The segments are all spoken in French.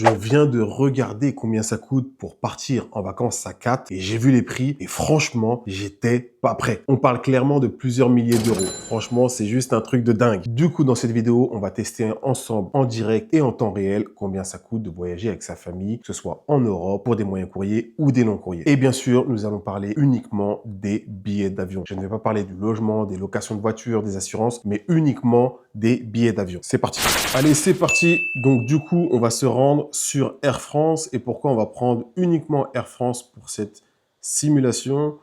Je viens de regarder combien ça coûte pour partir en vacances à 4 et j'ai vu les prix et franchement, j'étais pas prêt. On parle clairement de plusieurs milliers d'euros. Franchement, c'est juste un truc de dingue. Du coup, dans cette vidéo, on va tester ensemble en direct et en temps réel combien ça coûte de voyager avec sa famille, que ce soit en Europe pour des moyens courriers ou des longs courriers. Et bien sûr, nous allons parler uniquement des billets d'avion. Je ne vais pas parler du logement, des locations de voitures, des assurances, mais uniquement des billets d'avion. C'est parti. Allez, c'est parti. Donc du coup, on va se rendre sur Air France. Et pourquoi on va prendre uniquement Air France pour cette simulation?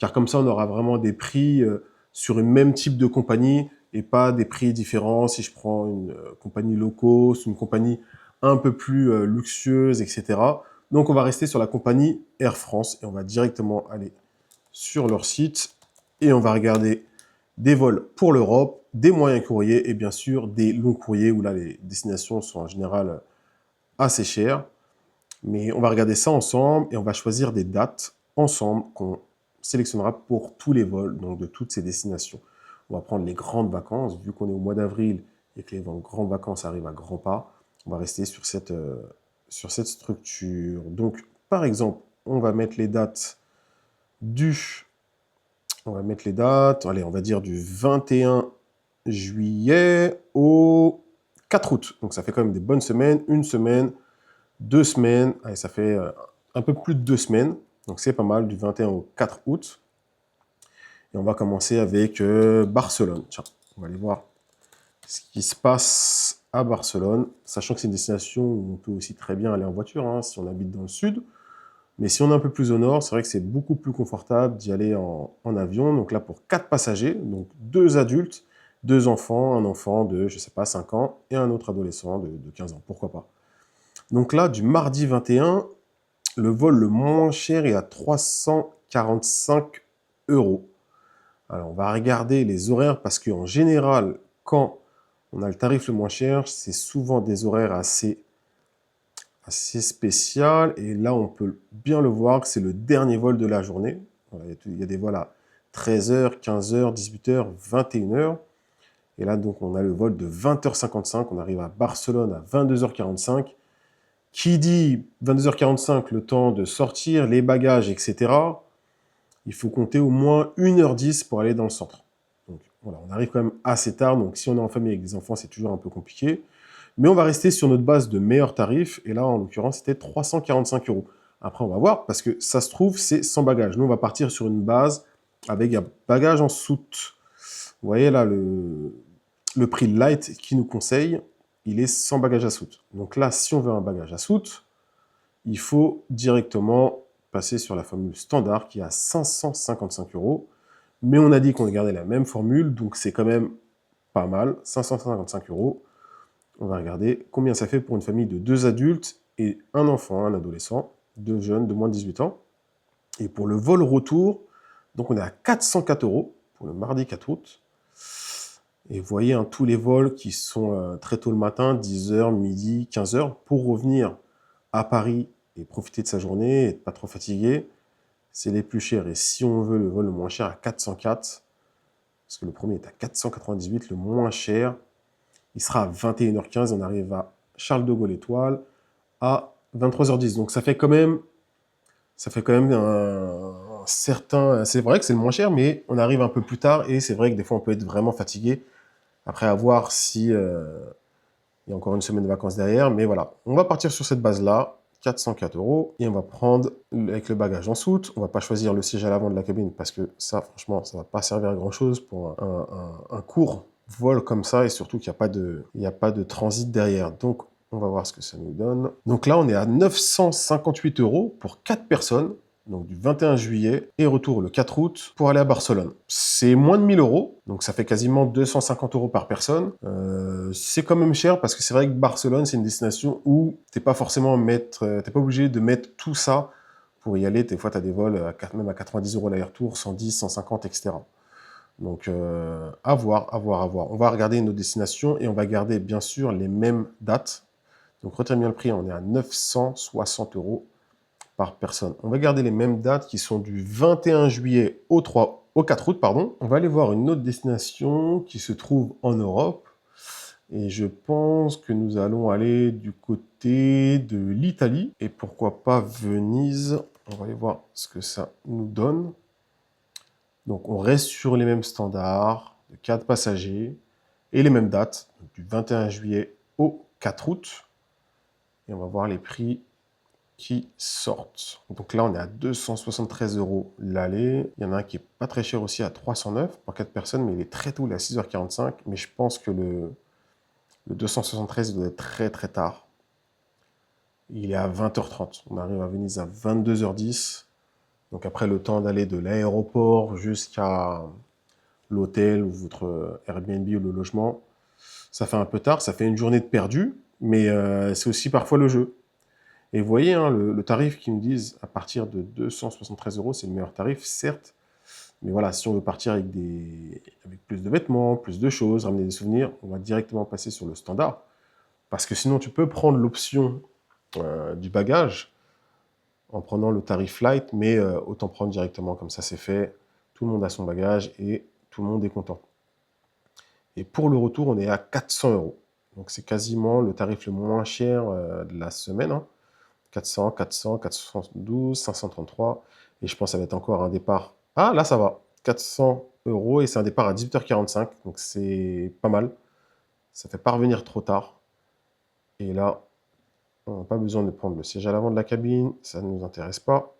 Car comme ça, on aura vraiment des prix sur une même type de compagnie et pas des prix différents si je prends une compagnie low cost, une compagnie un peu plus luxueuse, etc. Donc on va rester sur la compagnie Air France et on va directement aller sur leur site et on va regarder des vols pour l'Europe, des moyens courriers et bien sûr des longs courriers où là les destinations sont en général assez chères. Mais on va regarder ça ensemble et on va choisir des dates ensemble qu'on sélectionnera pour tous les vols, donc de toutes ces destinations. On va prendre les grandes vacances, vu qu'on est au mois d'avril et que les grandes vacances arrivent à grands pas, on va rester sur cette structure. Donc, par exemple, on va mettre les dates allez, on va dire du 21 juillet au 4 août. Donc ça fait quand même des bonnes semaines, une semaine, 2 semaines, allez, ça fait un peu plus de 2 semaines. Donc c'est pas mal, du 21 au 4 août. Et on va commencer avec Barcelone. Tiens, on va aller voir ce qui se passe à Barcelone, sachant que c'est une destination où on peut aussi très bien aller en voiture, hein, si on habite dans le sud. Mais si on est un peu plus au nord, c'est vrai que c'est beaucoup plus confortable d'y aller en avion. Donc là, pour 4 passagers, donc 2 adultes, 2 enfants, un enfant de, je sais pas, 5 ans et un autre adolescent de 15 ans, pourquoi pas. Donc là, du mardi 21, le vol le moins cher est à 345 €. Alors, on va regarder les horaires parce qu'en général, quand on a le tarif le moins cher, c'est souvent des horaires assez spécial. Et là, on peut bien le voir que c'est le dernier vol de la journée. Voilà, il y a des vols à 13h, 15h, 18h, 21h. Et là, donc, on a le vol de 20h55. On arrive à Barcelone à 22h45. Qui dit 22h45, le temps de sortir, les bagages, etc., il faut compter au moins 1h10 pour aller dans le centre. Donc, voilà, on arrive quand même assez tard. Donc, si on est en famille avec des enfants, c'est toujours un peu compliqué. Mais on va rester sur notre base de meilleurs tarifs. Et là, en l'occurrence, c'était 345 €. Après, on va voir, parce que ça se trouve, c'est sans bagage. Nous, on va partir sur une base avec un bagage en soute. Vous voyez là, le prix light qui nous conseille, il est sans bagage à soute. Donc là, si on veut un bagage à soute, il faut directement passer sur la formule standard qui est à 555 €. Mais on a dit qu'on gardait la même formule, donc c'est quand même pas mal, 555 €. On va regarder combien ça fait pour une famille de 2 adultes et un enfant, un adolescent, 2 jeunes de moins de 18 ans. Et pour le vol retour, donc on est à 404 € pour le mardi 4 août. Et vous voyez, hein, tous les vols qui sont très tôt le matin, 10h, midi, 15h, pour revenir à Paris et profiter de sa journée et pas trop fatigué, c'est les plus chers. Et si on veut le vol le moins cher à 404, parce que le premier est à 498, le moins cher, il sera à 21h15, on arrive à Charles de Gaulle Étoile à 23h10. Donc ça fait quand même un certain... C'est vrai que c'est le moins cher, mais on arrive un peu plus tard et c'est vrai que des fois on peut être vraiment fatigué après avoir si il y a encore une semaine de vacances derrière. Mais voilà, on va partir sur cette base-là, 404 € et on va prendre avec le bagage en soute. On va pas choisir le siège à l'avant de la cabine parce que ça, franchement, ça va pas servir à grand-chose pour un court vol comme ça et surtout qu'il n'y a pas de transit derrière. Donc, on va voir ce que ça nous donne. Donc là, on est à 958 € pour 4 personnes. Donc du 21 juillet et retour le 4 août pour aller à Barcelone. C'est moins de 1000 €, donc ça fait quasiment 250 € par personne. C'est quand même cher parce que c'est vrai que Barcelone, c'est une destination où t'es pas obligé de mettre tout ça pour y aller. Des fois, tu as des vols même à 90 € l'aller-retour, 110, 150, etc. Donc, à voir. On va regarder nos destinations et on va garder bien sûr les mêmes dates. Donc, retenez bien le prix, on est à 960 € par personne. On va garder les mêmes dates qui sont du 21 juillet au 4 août. Pardon. On va aller voir une autre destination qui se trouve en Europe. Et je pense que nous allons aller du côté de l'Italie. Et pourquoi pas Venise. On va aller voir ce que ça nous donne. Donc on reste sur les mêmes standards de 4 passagers et les mêmes dates, donc du 21 juillet au 4 août. Et on va voir les prix qui sortent. Donc là, on est à 273 € l'aller. Il y en a un qui est pas très cher aussi, à 309 pour 4 personnes, mais il est très tôt, il est à 6h45. Mais je pense que le 273, il doit être très très tard. Il est à 20h30. On arrive à Venise à 22h10. Donc après, le temps d'aller de l'aéroport jusqu'à l'hôtel ou votre Airbnb ou le logement, ça fait un peu tard, ça fait une journée de perdu, mais c'est aussi parfois le jeu. Et vous voyez, hein, le tarif qu'ils nous disent à partir de 273 €, c'est le meilleur tarif, certes, mais voilà, si on veut partir avec plus de vêtements, plus de choses, ramener des souvenirs, on va directement passer sur le standard. Parce que sinon, tu peux prendre l'option du bagage en prenant le tarif light, mais autant prendre directement, comme ça c'est fait. Tout le monde a son bagage et tout le monde est content. Et pour le retour, on est à 400 €. Donc c'est quasiment le tarif le moins cher de la semaine. Hein. 400, 400, 412, 533. Et je pense que ça va être encore un départ. Ah, là, ça va. 400 € et c'est un départ à 18h45. Donc c'est pas mal. Ça fait pas revenir trop tard. Et là, on n'a pas besoin de prendre le siège à l'avant de la cabine. Ça ne nous intéresse pas.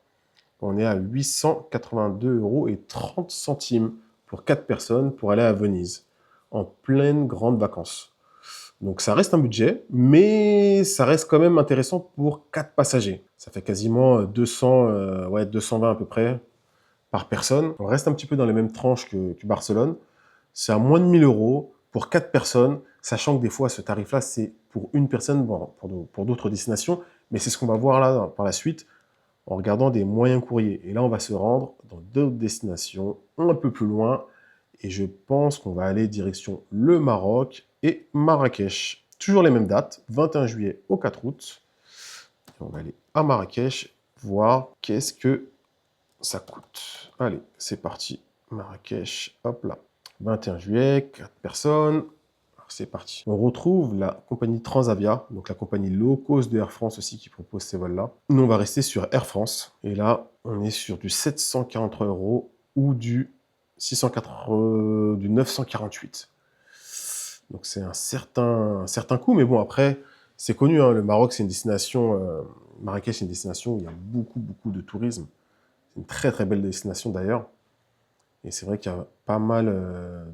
On est à 882 € et 30 centimes pour 4 personnes pour aller à Venise, en pleine grande vacances. Donc ça reste un budget, mais ça reste quand même intéressant pour 4 passagers. Ça fait quasiment 220 à peu près par personne. On reste un petit peu dans les mêmes tranches que Barcelone. C'est à moins de 1000 € pour 4 personnes, sachant que des fois ce tarif-là c'est pour une personne, bon, pour d'autres destinations, mais c'est ce qu'on va voir là par la suite en regardant des moyens courriers. Et là, on va se rendre dans d'autres destinations un peu plus loin. Et je pense qu'on va aller direction le Maroc et Marrakech. Toujours les mêmes dates, 21 juillet au 4 août. Et on va aller à Marrakech, voir qu'est-ce que ça coûte. Allez, c'est parti. Marrakech, hop là. 21 juillet, 4 personnes. C'est parti. On retrouve la compagnie Transavia, donc la compagnie low cost de Air France aussi qui propose ces vols-là. Nous, on va rester sur Air France. Et là, on est sur du 743 € ou du 948. Donc c'est un certain coût, mais bon, après, c'est connu, hein, le Maroc, c'est une destination, Marrakech, c'est une destination où il y a beaucoup, beaucoup de tourisme. C'est une très, très belle destination d'ailleurs. Et c'est vrai qu'il y a pas mal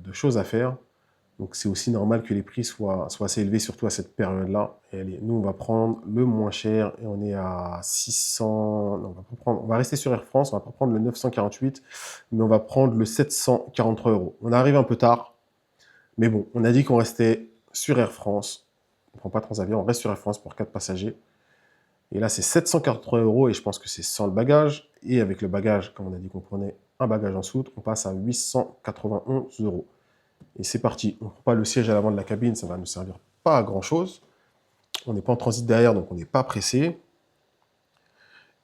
de choses à faire. Donc c'est aussi normal que les prix soient assez élevés, surtout à cette période-là. Et allez, nous, on va prendre le moins cher et on est à 600... Non, on va rester sur Air France, on va pas prendre le 948, mais on va prendre le 743 €. On arrive un peu tard, mais bon, on a dit qu'on restait sur Air France. On ne prend pas Transavia, on reste sur Air France pour 4 passagers. Et là, c'est 743 € et je pense que c'est sans le bagage. Et avec le bagage, comme on a dit qu'on prenait un bagage en soute, on passe à 891 €. Et c'est parti. On ne prend pas le siège à l'avant de la cabine, ça va nous servir pas à grand chose. On n'est pas en transit derrière, donc on n'est pas pressé.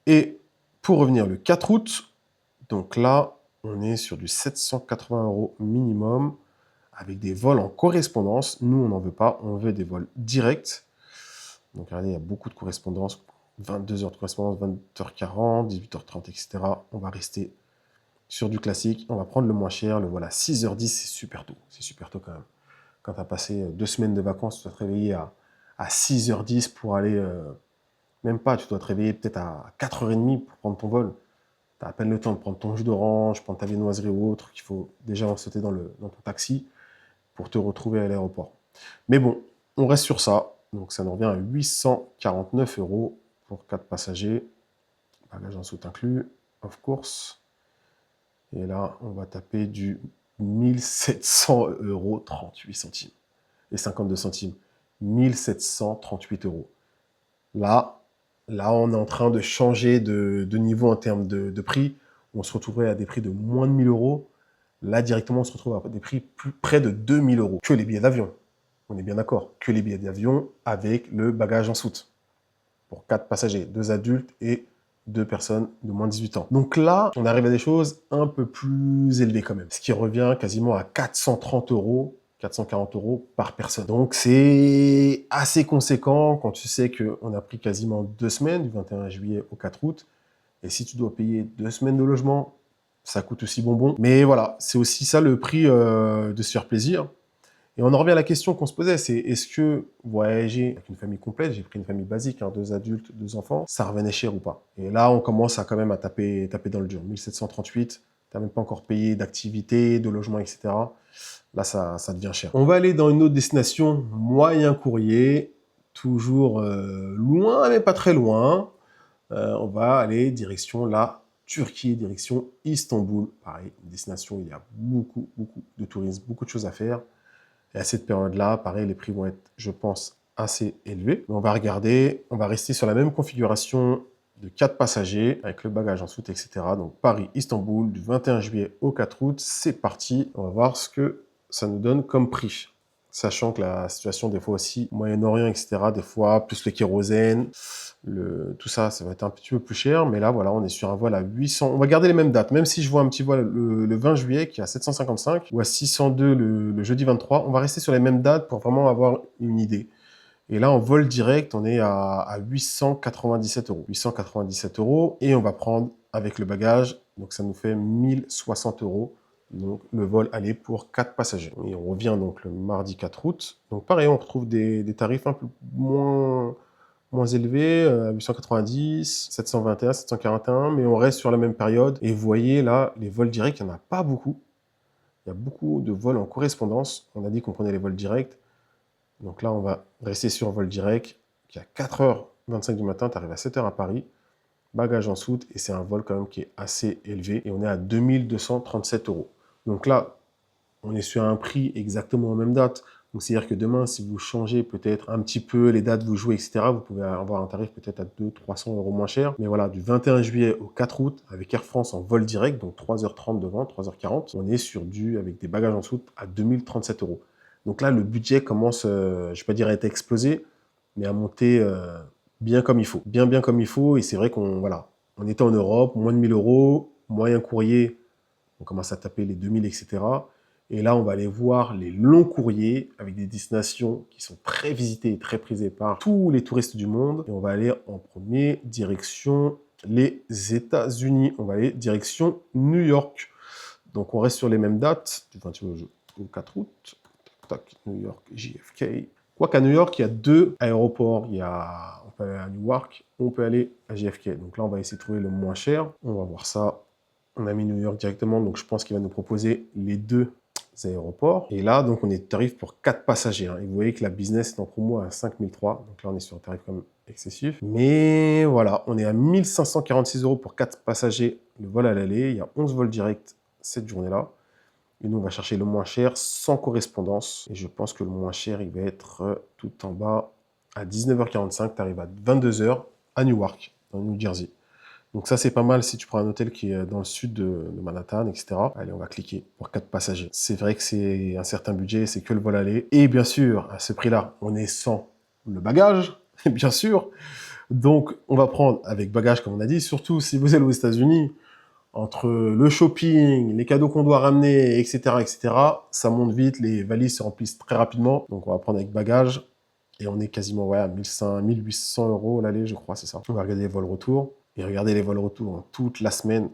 Et pour revenir le 4 août, donc là, on est sur du 780 € minimum, avec des vols en correspondance. Nous, on n'en veut pas, on veut des vols directs. Donc regardez, il y a beaucoup de correspondance, 22 heures de correspondance, 20h40, 18h30, etc. On va rester sur du classique, on va prendre le moins cher, le vol à 6h10, c'est super tôt. C'est super tôt quand même. Quand tu as passé 2 semaines de vacances, tu dois te réveiller à 6h10 pour aller... même pas, tu dois te réveiller peut-être à 4h30 pour prendre ton vol. Tu as à peine le temps de prendre ton jus d'orange, prendre ta viennoiserie ou autre, qu'il faut déjà en sauter dans ton taxi pour te retrouver à l'aéroport. Mais bon, on reste sur ça. Donc ça nous revient à 849 € pour 4 passagers. Bagage en soute inclus, of course. Et là, on va taper du 1700 € 38 centimes. Et 52 centimes. 1738 €. Là, on est en train de changer de niveau en termes de prix. On se retrouverait à des prix de moins de 1000 €. Là, directement, on se retrouve à des prix plus près de 2000 €. Que les billets d'avion. On est bien d'accord. Que les billets d'avion avec le bagage en soute. Pour 4 passagers, 2 adultes et 2 personnes de moins de 18 ans. Donc là, on arrive à des choses un peu plus élevées quand même. Ce qui revient quasiment à 430 € 440 € par personne. Donc, c'est assez conséquent quand tu sais qu'on a pris quasiment 2 semaines, du 21 juillet au 4 août. Et si tu dois payer 2 semaines de logement, ça coûte aussi bonbon. Mais voilà, c'est aussi ça le prix de se faire plaisir. Et on en revient à la question qu'on se posait, c'est est-ce que voyager avec une famille complète, j'ai pris une famille basique, 2 adultes, 2 enfants, ça revenait cher ou pas? Et là, on commence à quand même à taper dans le dur. 1738, tu n'as même pas encore payé d'activité, de logement, etc. Là, ça devient cher. On va aller dans une autre destination, moyen courrier, toujours loin, mais pas très loin. On va aller direction la Turquie, direction Istanbul. Pareil, une destination où il y a beaucoup de tourisme, beaucoup de choses à faire. Et à cette période-là, pareil, les prix vont être, je pense, assez élevés. Mais on va regarder, on va rester sur la même configuration de 4 passagers avec le bagage en soute, etc. Donc Paris-Istanbul du 21 juillet au 4 août. C'est parti. On va voir ce que ça nous donne comme prix. Sachant que la situation, des fois aussi, Moyen-Orient, etc., des fois, plus le kérosène, tout ça, ça va être un petit peu plus cher. Mais là, voilà, on est sur un vol à 800. On va garder les mêmes dates. Même si je vois un petit vol le 20 juillet qui est à 755 ou à 602 le jeudi 23, on va rester sur les mêmes dates pour vraiment avoir une idée. Et là, en vol direct, on est à 897 €. 897 € et on va prendre avec le bagage. Donc, ça nous fait 1060 €. Donc, le vol aller pour 4 passagers. Et on revient donc le mardi 4 août. Donc, pareil, on retrouve des tarifs un peu moins élevés, 890, 721, 741, mais on reste sur la même période. Et vous voyez, là, les vols directs, il n'y en a pas beaucoup. Il y a beaucoup de vols en correspondance. On a dit qu'on prenait les vols directs. Donc là, on va rester sur vol direct, qui est à 4h25 du matin, tu arrives à 7h à Paris, bagage en soute, et c'est un vol quand même qui est assez élevé, et on est à 2237 €. Donc là, on est sur un prix exactement aux mêmes dates. Donc c'est-à-dire que demain, si vous changez peut-être un petit peu les dates, vous jouez, etc., vous pouvez avoir un tarif peut-être à 200-300 € moins cher. Mais voilà, du 21 juillet au 4 août, avec Air France en vol direct, donc 3h30 devant, 3h40, on est sur avec des bagages en soute à 2037 €. Donc là, le budget commence, je ne vais pas dire à être explosé, mais à monter bien comme il faut. Bien comme il faut. Et c'est vrai qu'on était en Europe, moins de 1000 €, moyen courrier, on commence à taper les 2000, etc. Et là, on va aller voir les longs courriers avec des destinations qui sont très visitées et très prisées par tous les touristes du monde. Et on va aller en premier direction les États-Unis. On va aller direction New York. Donc, on reste sur les mêmes dates, du 28 au 4 août. Tac, New York, JFK. Quoiqu'à New York, il y a 2 aéroports. On peut aller à Newark, on peut aller à JFK. Donc là, on va essayer de trouver le moins cher. On va voir ça. On a mis New York directement, donc je pense qu'il va nous proposer les 2 aéroports. Et là, donc, on est tarif pour 4 passagers. Et vous voyez que la business est en promo à 5003. Donc là, on est sur un tarif quand même excessif. Mais voilà, on est à 1546 € pour 4 passagers. Le vol à l'aller, il y a 11 vols directs cette journée-là. Et nous, on va chercher le moins cher sans correspondance. Et je pense que le moins cher, il va être tout en bas à 19h45. Tu arrives à 22h à Newark, dans le New Jersey. Donc ça, c'est pas mal si tu prends un hôtel qui est dans le sud de Manhattan, etc. Allez, on va cliquer pour 4 passagers. C'est vrai que c'est un certain budget, c'est que le vol aller. Et bien sûr, à ce prix-là, on est sans le bagage, bien sûr. Donc, on va prendre avec bagage, comme on a dit, surtout si vous allez aux États-Unis, entre le shopping, les cadeaux qu'on doit ramener, etc., ça monte vite, les valises se remplissent très rapidement. Donc, on va prendre avec bagage. Et on est quasiment à 1800 € l'aller, je crois, c'est ça. On va regarder les vols retour. Et regardez les vols retour toute la semaine.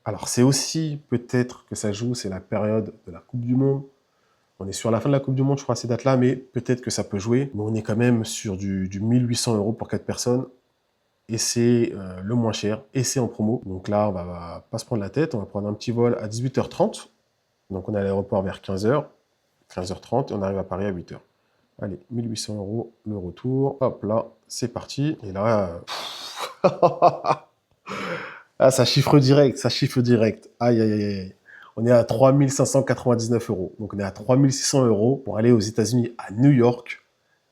Alors, c'est aussi peut-être que ça joue, c'est la période de la Coupe du Monde. On est sur la fin de la Coupe du Monde, je crois, à ces dates-là, mais peut-être que ça peut jouer. Mais on est quand même sur du 1800 € pour 4 personnes. Et c'est le moins cher. Et c'est en promo. Donc là, on va pas se prendre la tête. On va prendre un petit vol à 18h30. Donc, on est à l'aéroport vers 15h. 15h30 et on arrive à Paris à 8h. Allez, 1800 € le retour. Hop là, c'est parti. Et là... ah, ça chiffre direct, ça chiffre direct. Aïe, aïe, aïe, aïe. On est à 3599 €. Donc, on est à 3600 € pour aller aux États-Unis, à New York,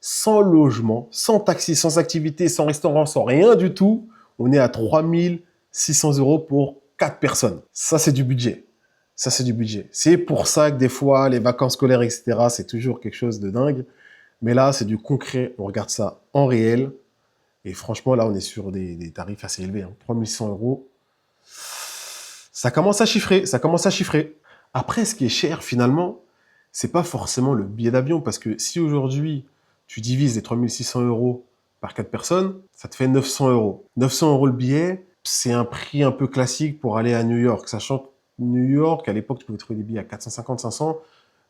sans logement, sans taxi, sans activité, sans restaurant, sans rien du tout. On est à 3600 € pour 4 personnes. Ça, c'est du budget. Ça, c'est du budget. C'est pour ça que des fois, les vacances scolaires, etc., c'est toujours quelque chose de dingue. Mais là, c'est du concret. On regarde ça en réel. Et franchement, là, on est sur des tarifs assez élevés. 3100 €. Ça commence à chiffrer. Ça commence à chiffrer. Après, ce qui est cher, finalement, c'est pas forcément le billet d'avion, parce que si aujourd'hui, tu divises les 3600 euros par 4 personnes, ça te fait 900 euros. 900 euros le billet, c'est un prix un peu classique pour aller à New York, sachant que New York, à l'époque, tu pouvais trouver des billets à 450, 500,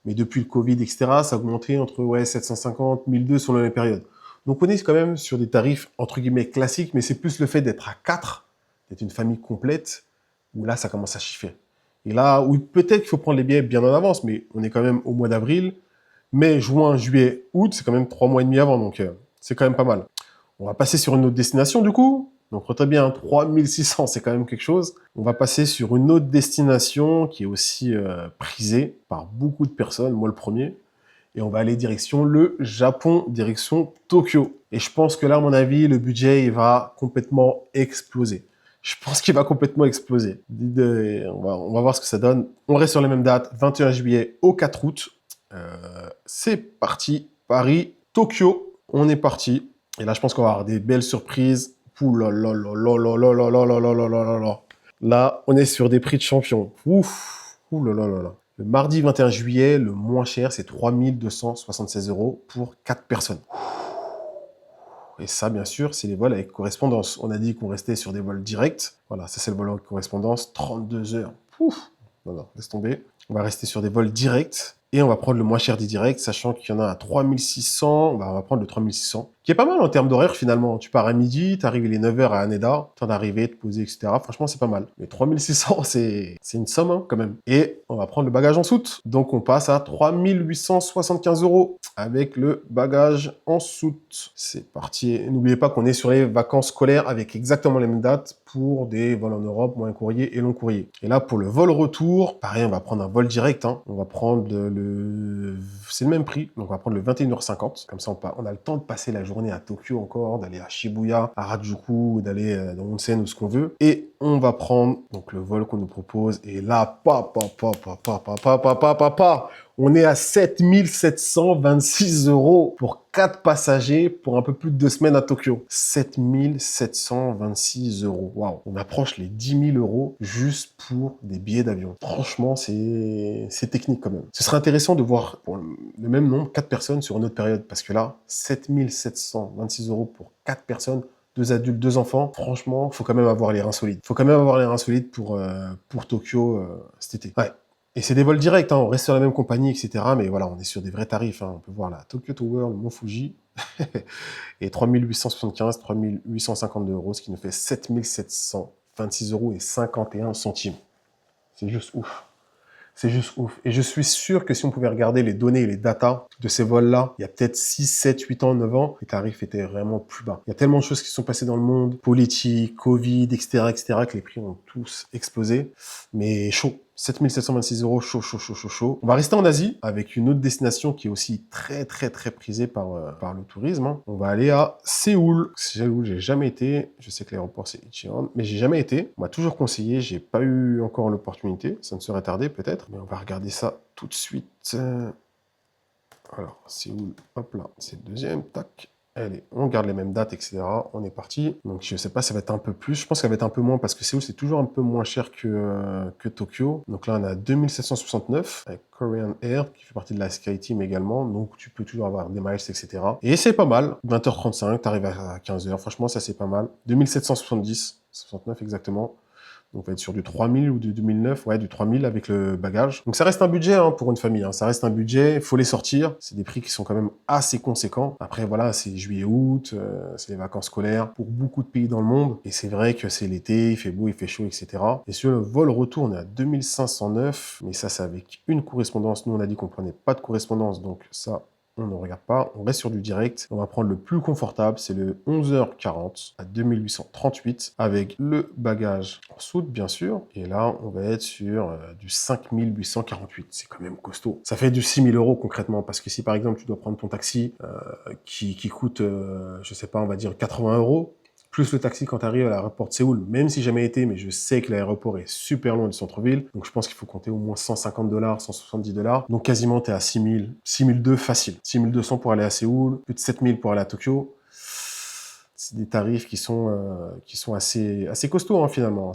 mais depuis le Covid, etc., ça a augmenté entre 750, 1200 selon les périodes. Donc on est quand même sur des tarifs entre guillemets classiques, mais c'est plus le fait d'être à 4, d'être une famille complète, où là, ça commence à chiffrer. Et là, oui, peut-être qu'il faut prendre les billets bien en avance, mais on est quand même au mois d'avril. Mai, juin, juillet, août, c'est quand même 3 mois et demi avant, donc c'est quand même pas mal. On va passer sur une autre destination, du coup. Donc, retenez bien, 3600, c'est quand même quelque chose. On va passer sur une autre destination qui est aussi prisée par beaucoup de personnes, moi le premier. Et on va aller direction le Japon, direction Tokyo. Et je pense que là, à mon avis, le budget, il va complètement exploser. Je pense qu'il va complètement exploser. On va voir ce que ça donne. On reste sur les mêmes dates, 21 juillet au 4 août. C'est parti, Paris, Tokyo. On est parti. Et là, je pense qu'on va avoir des belles surprises. Ouh là là là là là là là là là là là là là là. Là, on est sur des prix de champion. Ouf. Ouh là là là là. Le mardi 21 juillet, le moins cher, c'est 3276 euros pour 4 personnes. Et ça, bien sûr, c'est les vols avec correspondance. On a dit qu'on restait sur des vols directs. Voilà, ça c'est le vol avec correspondance, 32 heures. Ouf. Non, non, laisse tomber. On va rester sur des vols directs. Et on va prendre le moins cher des directs, sachant qu'il y en a à 3600. On va prendre le 3600, qui est pas mal en termes d'horaire finalement. Tu pars à midi, tu arrives il est 9h à Haneda, temps d'arriver, de poser, etc. Franchement, c'est pas mal. Mais 3600, c'est une somme hein, quand même. Et on va prendre le bagage en soute. Donc on passe à 3875 euros avec le bagage en soute. C'est parti. N'oubliez pas qu'on est sur les vacances scolaires avec exactement les mêmes dates pour des vols en Europe, moyen courrier et long courrier. Et là, pour le vol retour, pareil, on va prendre un vol direct. Hein. On va prendre c'est le même prix. Donc, on va prendre le 21h50. Comme ça, on a le temps de passer la journée à Tokyo encore, d'aller à Shibuya, à Harajuku, d'aller dans Onsen ou ce qu'on veut. Et on va prendre donc le vol qu'on nous propose. Et là, on est à 7726 euros pour 4 passagers pour un peu plus de 2 semaines à Tokyo. 7726 euros. Waouh. On approche les 10 000 euros juste pour des billets d'avion. Franchement, c'est technique quand même. Ce serait intéressant de voir pour le même nombre, 4 personnes sur une autre période. Parce que là, 7726 euros pour 4 personnes. 2 adultes, 2 enfants, franchement, faut quand même avoir les reins solides. Faut quand même avoir les reins solides pour Tokyo cet été. Ouais. Et c'est des vols directs, hein, on reste sur la même compagnie, etc. Mais voilà, on est sur des vrais tarifs. Hein. On peut voir la Tokyo Tower, le Mont Fuji, et 3875, 3852 euros, ce qui nous fait 7726 euros et 51 centimes. C'est juste ouf. C'est juste ouf. Et je suis sûr que si on pouvait regarder les données et les datas de ces vols-là, il y a peut-être 6, 7, 8 ans, 9 ans, les tarifs étaient vraiment plus bas. Il y a tellement de choses qui sont passées dans le monde, politique, Covid, etc., que les prix ont tous explosé. Mais chaud. 7726 euros, chaud, chaud, chaud, chaud, chaud. On va rester en Asie avec une autre destination qui est aussi très, très, très prisée par le tourisme. Hein. On va aller à Séoul. Séoul, j'ai jamais été. Je sais que l'aéroport, c'est Incheon, mais j'ai jamais été. On m'a toujours conseillé. J'ai pas eu encore l'opportunité. Ça ne serait tardé, peut-être. Mais on va regarder ça tout de suite. Alors, Séoul, hop là, c'est le deuxième. Tac. Allez, on garde les mêmes dates, etc. On est parti. Donc, je sais pas, ça va être un peu plus. Je pense que ça va être un peu moins parce que Séoul, c'est toujours un peu moins cher que Tokyo. Donc là, on a 2769 avec Korean Air qui fait partie de la SkyTeam également. Donc, tu peux toujours avoir des miles, etc. Et c'est pas mal. 20h35, t'arrives à 15h. Franchement, ça, c'est pas mal. 2770, 69 exactement. Donc, on va être sur du 3000 ou du 2009, ouais, du 3000 avec le bagage. Donc, ça reste un budget hein, pour une famille. Hein. Ça reste un budget, il faut les sortir. C'est des prix qui sont quand même assez conséquents. Après, voilà, c'est juillet-août, c'est les vacances scolaires pour beaucoup de pays dans le monde. Et c'est vrai que c'est l'été, il fait beau, il fait chaud, etc. Et sur le vol retour, on est à 2509. Mais ça, c'est avec une correspondance. Nous, on a dit qu'on prenait pas de correspondance. Donc, ça, on ne regarde pas, on reste sur du direct. On va prendre le plus confortable, c'est le 11h40 à 2838 avec le bagage en soute, bien sûr. Et là, on va être sur du 5848. C'est quand même costaud. Ça fait du 6000 euros concrètement parce que si par exemple tu dois prendre ton taxi qui coûte, je sais pas, on va dire 80 euros, plus le taxi quand tu arrives à l'aéroport de Séoul, même si j'ai jamais été, mais je sais que l'aéroport est super loin du centre-ville, donc je pense qu'il faut compter au moins 150 $, 170 $, donc quasiment tu es à 6000 facile. 6200 pour aller à Séoul, plus de 7000 pour aller à Tokyo. c'est des tarifs qui sont assez costauds, hein, finalement.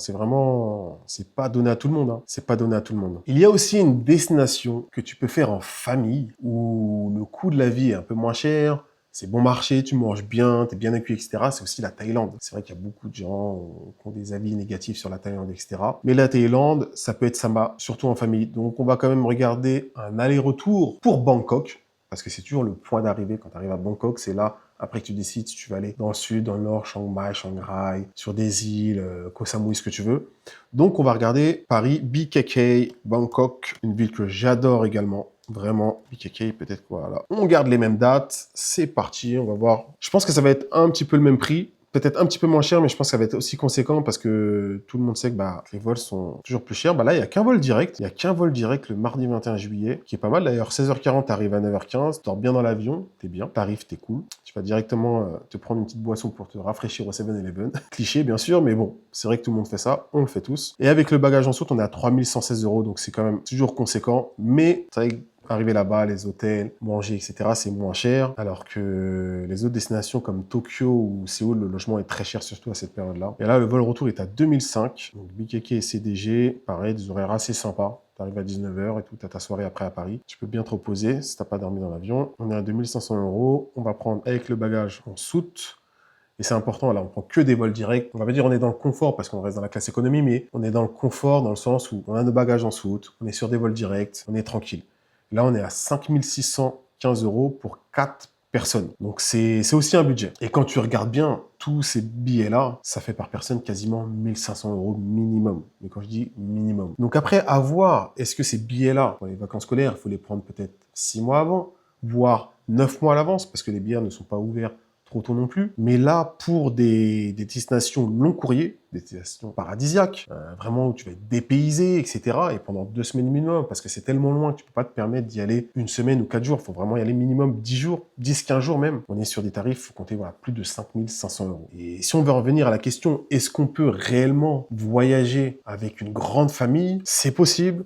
C'est pas donné à tout le monde, hein. C'est pas donné à tout le monde. Il y a aussi une destination que tu peux faire en famille, où le coût de la vie est un peu moins cher, c'est bon marché, tu manges bien, tu es bien accueilli, etc. C'est aussi la Thaïlande. C'est vrai qu'il y a beaucoup de gens qui ont des avis négatifs sur la Thaïlande, etc. Mais la Thaïlande, ça peut être sympa, surtout en famille. Donc, on va quand même regarder un aller-retour pour Bangkok, parce que c'est toujours le point d'arrivée quand tu arrives à Bangkok. C'est là, après que tu décides si tu vas aller dans le sud, dans le nord, Chiang Mai, Shanghai, sur des îles, Koh Samui, ce que tu veux. Donc, on va regarder Paris, BKK, Bangkok, une ville que j'adore également. Vraiment, BKK, peut-être quoi, là. On garde les mêmes dates, c'est parti, on va voir. Je pense que ça va être un petit peu le même prix, peut-être un petit peu moins cher, mais je pense que ça va être aussi conséquent parce que tout le monde sait que les vols sont toujours plus chers. Là, il n'y a qu'un vol direct. Il n'y a qu'un vol direct le mardi 21 juillet, qui est pas mal. D'ailleurs, 16h40, t'arrives à 9h15, tu dors bien dans l'avion, t'es bien, t'arrives, t'es cool. Tu vas directement te prendre une petite boisson pour te rafraîchir au 7-Eleven. Cliché, bien sûr, mais bon, c'est vrai que tout le monde fait ça, on le fait tous. Et avec le bagage en soute, on est à 3116 €, donc c'est quand même toujours conséquent, mais c'est vrai que arriver là-bas, les hôtels, manger, etc., c'est moins cher. Alors que les autres destinations comme Tokyo ou Séoul, le logement est très cher, surtout à cette période-là. Et là, le vol retour est à 2005. Donc, BKK et CDG, pareil, des horaires assez sympas. Tu arrives à 19h et tout, tu as ta soirée après à Paris. Tu peux bien te reposer si tu n'as pas dormi dans l'avion. On est à 2500 €. On va prendre avec le bagage en soute. Et c'est important, là, on prend que des vols directs. On va pas dire on est dans le confort parce qu'on reste dans la classe économie, mais on est dans le confort dans le sens où on a nos bagages en soute, on est sur des vols directs, on est tranquille. Là, on est à 5615 € pour 4 personnes. Donc, c'est aussi un budget. Et quand tu regardes bien, tous ces billets-là, ça fait par personne quasiment 1500 € minimum. Mais quand je dis minimum. Donc après, à voir, est-ce que ces billets-là, pour les vacances scolaires, il faut les prendre peut-être 6 mois avant, voire 9 mois à l'avance, parce que les billets ne sont pas ouverts trop tôt non plus. Mais là, pour des destinations long courrier, des destinations paradisiaques, vraiment où tu vas être dépaysé, etc. Et pendant 2 semaines minimum, parce que c'est tellement loin que tu peux pas te permettre d'y aller une semaine ou 4 jours. Il faut vraiment y aller minimum 10 jours, 10-15 jours même. On est sur des tarifs, il faut compter plus de 5500 €. Et si on veut revenir à la question, est-ce qu'on peut réellement voyager avec une grande famille? C'est possible.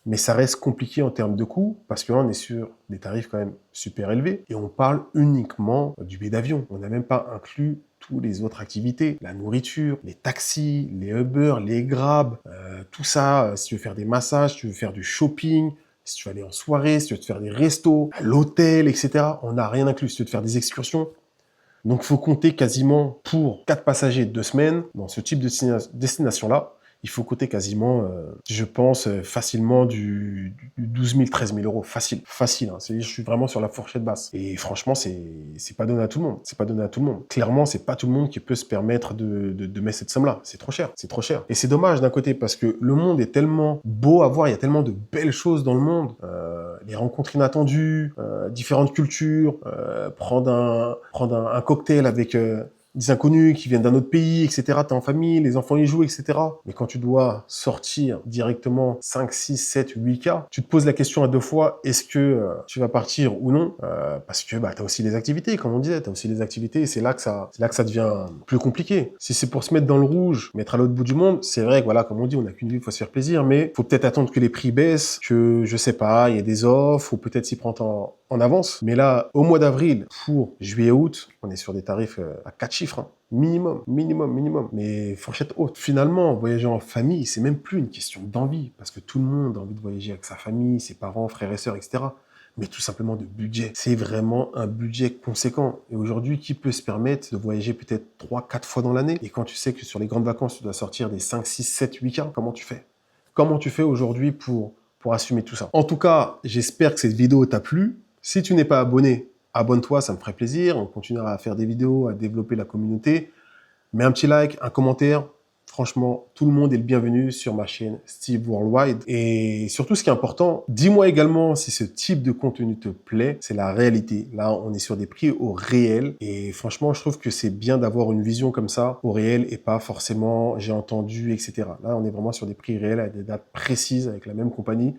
Mais ça reste compliqué en termes de coûts, parce que là, on est sur des tarifs quand même super élevés, et on parle uniquement du billet d'avion. On n'a même pas inclus toutes les autres activités, la nourriture, les taxis, les Uber, les Grab, tout ça, si tu veux faire des massages, si tu veux faire du shopping, si tu veux aller en soirée, si tu veux te faire des restos, l'hôtel, etc. On n'a rien inclus. Si tu veux te faire des excursions, donc il faut compter quasiment pour 4 passagers 2 semaines dans ce type de destination-là. Il faut compter quasiment, je pense, facilement du 12 000, 13 000 €. Facile, facile. Hein. Je suis vraiment sur la fourchette basse. Et franchement, c'est pas donné à tout le monde. C'est pas donné à tout le monde. Clairement, c'est pas tout le monde qui peut se permettre de mettre cette somme-là. C'est trop cher. C'est trop cher. Et c'est dommage d'un côté parce que le monde est tellement beau à voir. Il y a tellement de belles choses dans le monde. Les rencontres inattendues, différentes cultures, prendre un cocktail avec des inconnus qui viennent d'un autre pays, etc. T'es en famille, les enfants y jouent, etc. Mais quand tu dois sortir directement 5, 6, 7, 8 cas, tu te poses la question à 2 fois, est-ce que tu vas partir ou non? Parce que t'as aussi les activités, comme on disait, t'as aussi les activités, et c'est là que ça devient plus compliqué. Si c'est pour se mettre dans le rouge, mettre à l'autre bout du monde, c'est vrai que voilà, comme on dit, on n'a qu'une vie, il faut se faire plaisir, mais faut peut-être attendre que les prix baissent, que je sais pas, il y a des offres, ou peut-être s'y prendre en avance. Mais là, au mois d'avril, pour juillet-août, on est sur des tarifs à 4 chiffres, hein. Minimum. Mais fourchette haute. Finalement, voyager en famille, c'est même plus une question d'envie, parce que tout le monde a envie de voyager avec sa famille, ses parents, frères et sœurs, etc. Mais tout simplement de budget. C'est vraiment un budget conséquent. Et aujourd'hui, qui peut se permettre de voyager peut-être 3-4 fois dans l'année? Et quand tu sais que sur les grandes vacances, tu dois sortir des 5, 6, 7, 8 cas, comment tu fais? Comment tu fais aujourd'hui pour assumer tout ça? En tout cas, j'espère que cette vidéo t'a plu. Si tu n'es pas abonné, abonne-toi, ça me ferait plaisir. On continuera à faire des vidéos, à développer la communauté. Mets un petit like, un commentaire. Franchement, tout le monde est le bienvenu sur ma chaîne Steve Worldwide. Et surtout, ce qui est important, dis-moi également si ce type de contenu te plaît. C'est la réalité. Là, on est sur des prix au réel. Et franchement, je trouve que c'est bien d'avoir une vision comme ça, au réel, et pas forcément j'ai entendu, etc. Là, on est vraiment sur des prix réels, avec des dates précises, avec la même compagnie.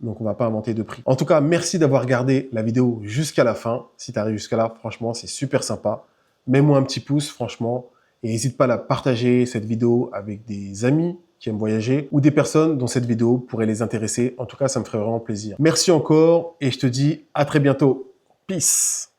Donc, on va pas inventer de prix. En tout cas, merci d'avoir regardé la vidéo jusqu'à la fin. Si tu arrives jusqu'à là, franchement, c'est super sympa. Mets-moi un petit pouce, franchement. Et n'hésite pas à partager cette vidéo avec des amis qui aiment voyager ou des personnes dont cette vidéo pourrait les intéresser. En tout cas, ça me ferait vraiment plaisir. Merci encore et je te dis à très bientôt. Peace!